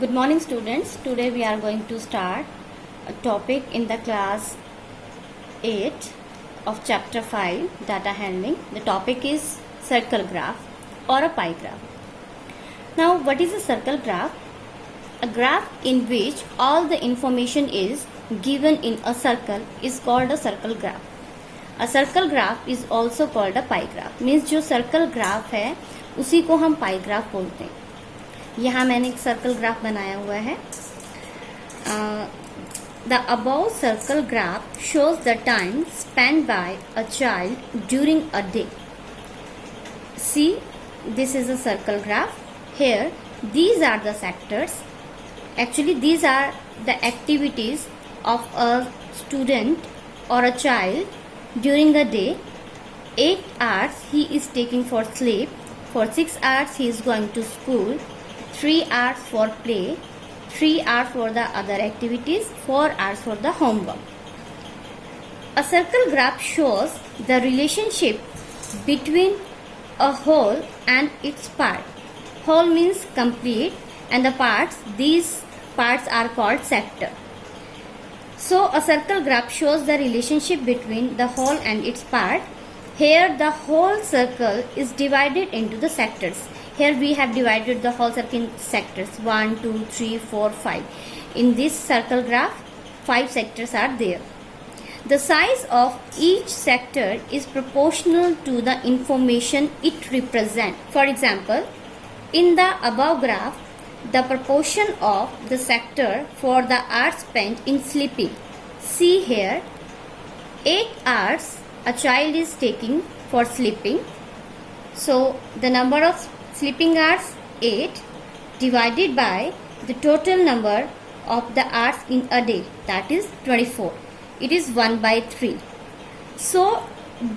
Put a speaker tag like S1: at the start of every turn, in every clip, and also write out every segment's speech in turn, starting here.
S1: Good morning students. Today we are going to start a topic in the class 8 of chapter 5 data handling. The topic is circle graph or a pie graph. Now what is a circle graph? A graph in which all the information is given in a circle is called a circle graph. A circle graph is also called a pie graph. Means जो circle graph है उसी को हम pie graph बोलते हैं. यहाँ मैंने एक सर्कल ग्राफ बनाया हुआ है. The above circle graph shows the time spend by a child during a day. See this is a circle graph. Here these are the sectors. Actually these are the activities of a student or a child during the day. 8 hours he is taking for sleep. For 6 hours he is going to school. 3 hours for play, 3 hours for the other activities, 4 hours for the homework. A circle graph shows the relationship between a whole and its part. Whole means complete and the parts, these parts are called sector. So a circle graph shows the relationship between the whole and its part. Here the whole circle is divided into the sectors. Here we have divided the whole circle in sectors 1, 2, 3, 4, 5. In this circle graph, 5 sectors are there. The size of each sector is proportional to the information it represents. For example, in the above graph, the proportion of the sector for the hours spent in sleeping. See here, 8 hours a child is taking for sleeping. So the number of sleeping hours 8 divided by the total number of the hours in a day, that is 24. It is 1 by 3. So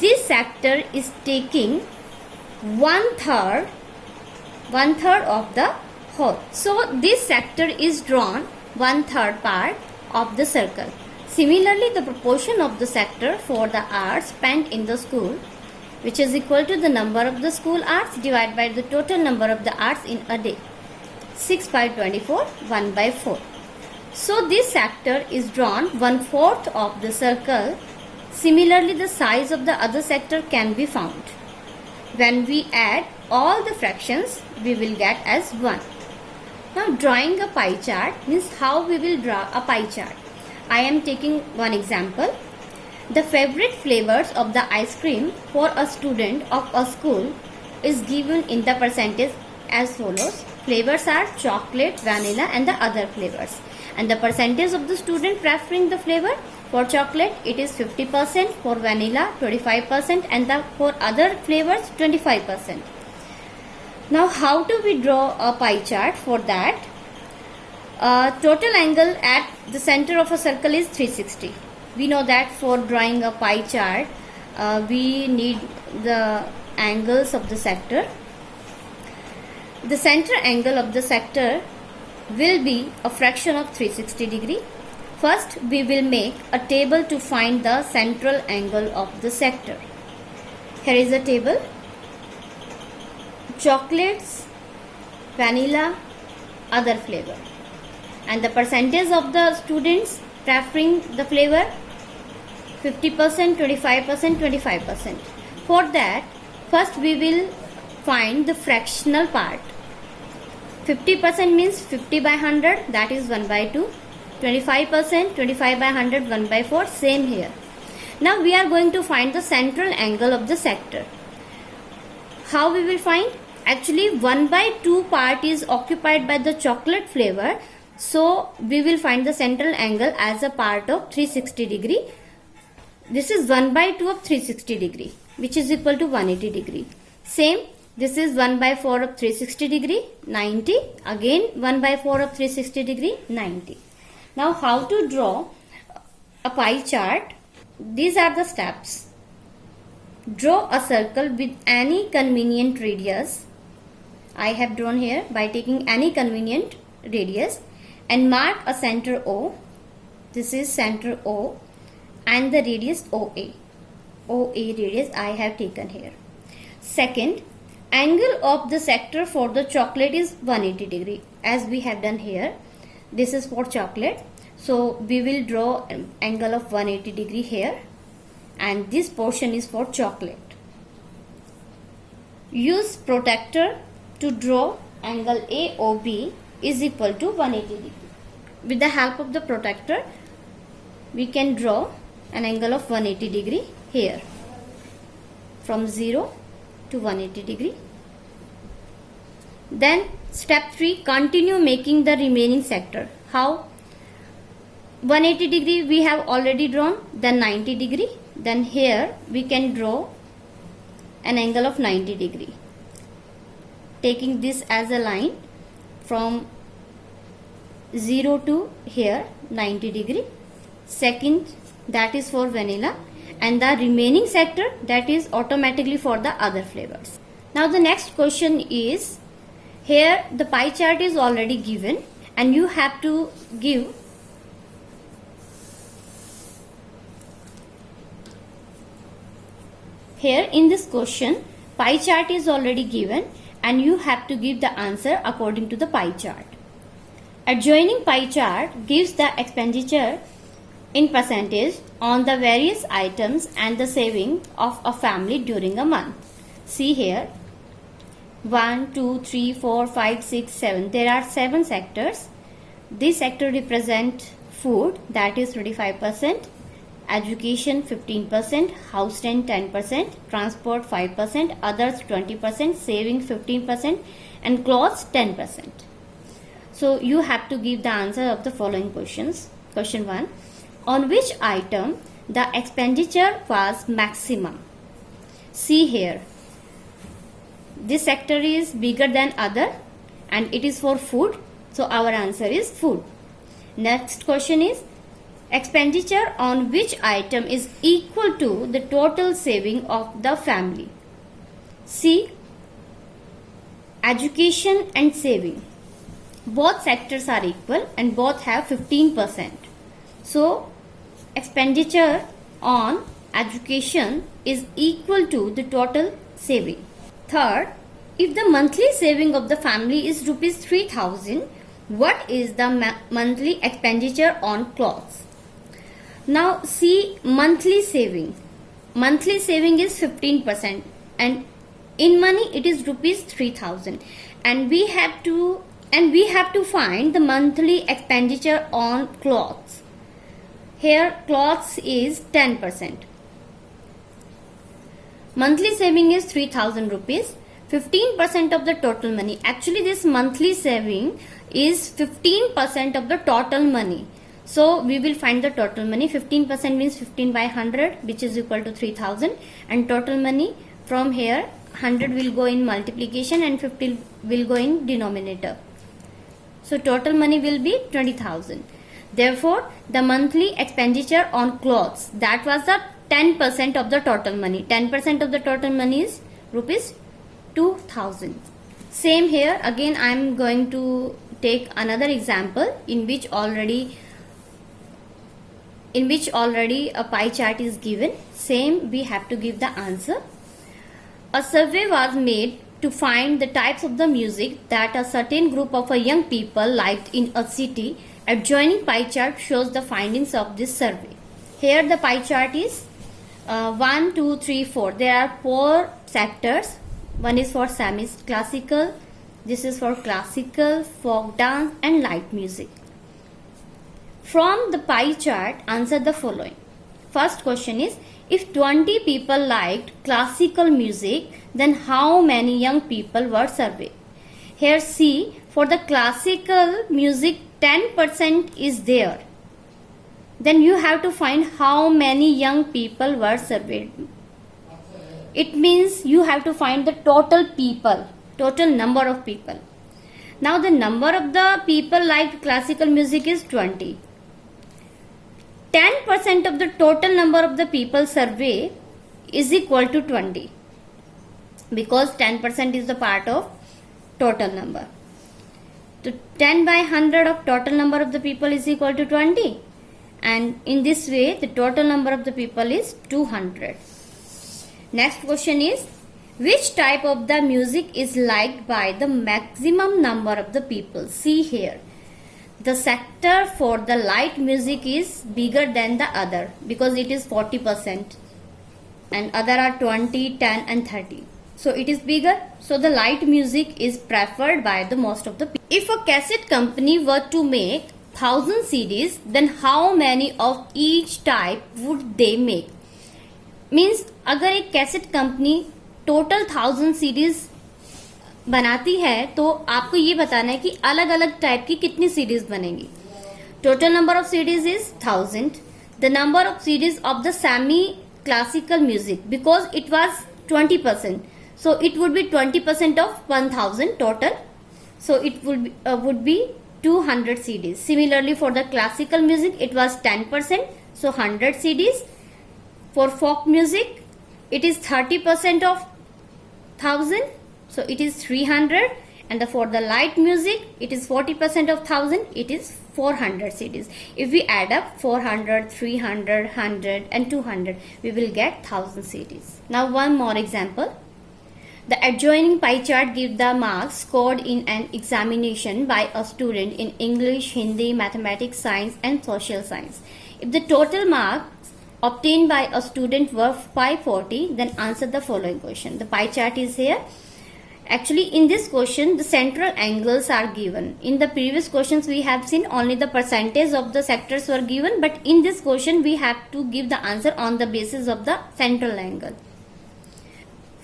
S1: this sector is taking one third of the whole. So this sector is drawn 1/3 part of the circle. Similarly, the proportion of the sector for the hours spent in the school, which is equal to the number of the school hours divided by the total number of the hours in a day. 6 by 24, 1 by 4. So this sector is drawn 1/4 of the circle. Similarly, the size of the other sector can be found. When we add all the fractions, we will get as 1. Now drawing a pie chart means how we will draw a pie chart. I am taking one example. The favorite flavors of the ice cream for a student of a school is given in the percentage as follows. Flavors are chocolate, vanilla and the other flavors. And the percentage of the student preferring the flavor, for chocolate it is 50%, for vanilla 25% and for other flavors 25%. Now how do we draw a pie chart? For that, total angle at the center of a circle is 360. We know that for drawing a pie chart, we need the angles of the sector. The center angle of the sector will be a fraction of 360 degree. First, we will make a table to find the central angle of the sector. Here is a table. Chocolates, vanilla, other flavor. And the percentage of the students preferring the flavor, 50%, 25%, 25%. For that, first we will find the fractional part. 50% means 50 by 100, that is 1 by 2. 25%, 25 by 100, 1 by 4, same here. Now we are going to find the central angle of the sector. How we will find? Actually 1 by 2 part is occupied by the chocolate flavor. So we will find the central angle as a part of 360 degree. This is 1 by 2 of 360 degree, which is equal to 180 degree. Same, this is 1 by 4 of 360 degree, 90. Again 1 by 4 of 360 degree, 90. Now how to draw a pie chart? These are the steps. Draw a circle with any convenient radius. I have drawn here by taking any convenient radius. And mark a center O. This is center O and the radius OA. OA radius I have taken here. Second, angle of the sector for the chocolate is 180 degree. as we have done here. This is for chocolate. So we will draw an angle of 180 degree here, and this portion is for chocolate. Use protractor to draw angle AOB is equal to 180 degree. With the help of the protractor, we can draw an angle of 180 degree here, from 0 to 180 degree. Then step 3, continue making the remaining sector. How? 180 degree we have already drawn, then 90 degree. Then here we can draw an angle of 90 degree. Taking this as a line from 0 to here 90 degree. Second, that is for vanilla, and the remaining sector, that is automatically for the other flavors. Now the next question is, here the pie chart is already given and you have to give here in this question pie chart is already given and you have to give the answer according to the pie chart. Adjoining pie chart gives the expenditure in percentage on the various items and the saving of a family during a month. See here, 1, 2, 3, 4, 5, 6, 7. There are 7 sectors. This sector represent food, that is 25%, education 15%, house rent 10%, transport 5%, others 20%, saving 15%, and clothes 10%. So you have to give the answer of the following questions. Question 1. On which item the expenditure was maximum? See here, this sector is bigger than other and it is for food, so our answer is food. Next question is, expenditure on which item is equal to the total saving of the family? See, education and saving, both sectors are equal and both have 15%. So expenditure on education is equal to the total saving. Third, if the monthly saving of the family is rupees 3000, what is the monthly expenditure on clothes? Now see, monthly saving. Monthly saving is 15% and in money it is rupees 3000, and we have to find the monthly expenditure on clothes. Here clothes is 10%. Monthly saving is 3000 rupees, 15% of the total money. Actually this monthly saving is 15% of the total money. So we will find the total money. 15% means 15 by 100, which is equal to 3000, and total money from here 100 will go in multiplication and 50 will go in denominator. So total money will be 20,000. Therefore the monthly expenditure on clothes, that was the 10% of the total money. 10% of the total money is rupees 2000. Same here, again I am going to take another example in which already a pie chart is given. Same, we have to give the answer. A survey was made to find the types of the music that a certain group of young people liked in a city. Adjoining pie chart shows the findings of this survey. Here the pie chart is 1, 2, 3, 4. There are 4 sectors. One is for semi-classical, this is for classical, folk dance and light music. From the pie chart, answer the following. First question is, if 20 people liked classical music, then how many young people were surveyed? Here see, for the classical music 10% is there. Then you have to find how many young people were surveyed. It means you have to find the total people, total number of people. Now the number of the people liked classical music is 20. 10% of the total number of the people survey is equal to 20, because 10% is the part of total number. So 10 by 100 of total number of the people is equal to 20, and in this way the total number of the people is 200. Next question is, Which type of the music is liked by the maximum number of the people? See here. The sector for the light music is bigger than the other because it is 40% and other are 20, 10 and 30. So it is bigger. So the light music is preferred by the most of the people. If a cassette company were to make 1000 CDs, then how many of each type would they make? Means अगर एक cassette company total 1000 series बनाती है तो आपको ये बताना है कि अलग अलग टाइप की कितनी सीरीज बनेंगी. Total number of series is 1000. The number of series of the semi classical music because it was 20%, so it would be 20% of 1000 total, so it would be 200 CDs. Similarly for the classical music it was 10%, so 100 CDs. For folk music it is 30% of 1000, so it is 300, and for the light music it is 40% of 1000, it is 400 CDs. If we add up 400, 300, 100 and 200, we will get 1000 CDs. Now one more example. The adjoining pie chart gives the marks scored in an examination by a student in English, Hindi, mathematics, science and social science. If the total marks obtained by a student were 540, then answer the following question. The pie chart is here. Actually in this question the central angles are given. In the previous questions we have seen only the percentage of the sectors were given, but in this question we have to give the answer on the basis of the central angle.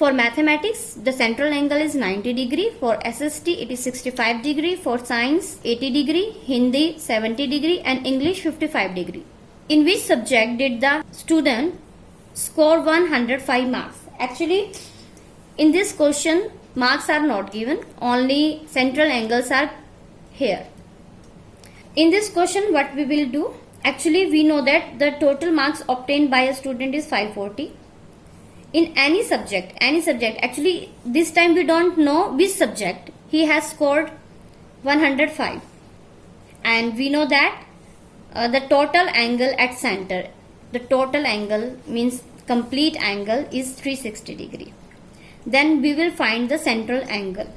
S1: For mathematics the central angle is 90 degree, for SST it is 65 degree, for science 80 degree, Hindi 70 degree and English 55 degree. In which subject did the student score 105 marks? Actually in this question marks are not given, only central angles are here. In this question what we will do, actually we know that the total marks obtained by a student is 540 in any subject, actually this time we don't know which subject. He has scored 105 and we know that the total angle at center, the total angle means complete angle is 360 degree. Then we will find the central angle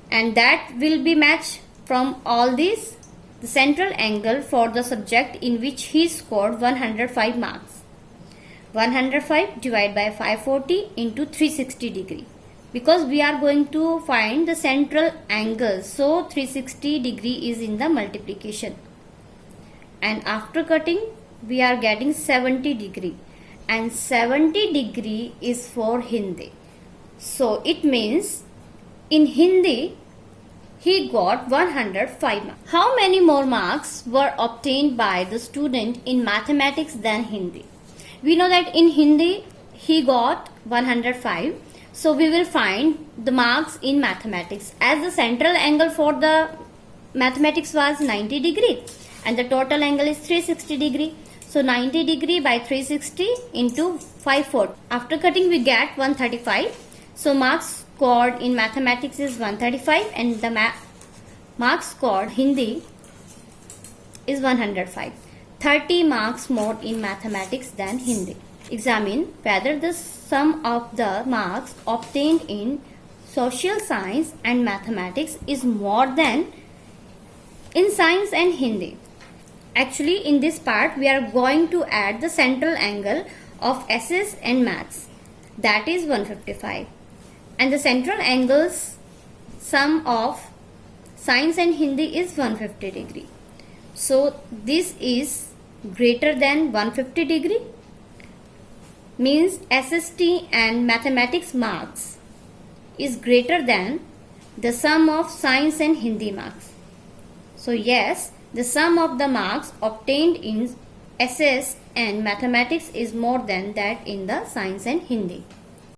S1: and that will be matched from all these. The central angle for the subject in which he scored 105 marks. 105 divided by 540 into 360 degree. Because we are going to find the central angle, so 360 degree is in the multiplication. And after cutting we are getting 70 degree and 70 degree is for Hindi. So it means in Hindi he got 105 marks. How many more marks were obtained by the student in mathematics than Hindi? We know that in Hindi he got 105. So we will find the marks in mathematics. As the central angle for the mathematics was 90 degree and the total angle is 360 degree. So 90 degree by 360 into 540. After cutting we get 135. So marks scored in mathematics is 135 and the marks scored Hindi is 105. 30 marks more in mathematics than Hindi. Examine whether the sum of the marks obtained in social science and mathematics is more than in science and Hindi. Actually in this part we are going to add the central angle of SS and maths, that is 155, and the central angles sum of science and Hindi is 150 degree. So this is greater than 150 degree, means SST and mathematics marks is greater than the sum of science and Hindi marks. So yes, the sum of the marks obtained in SS and mathematics is more than that in the science and Hindi.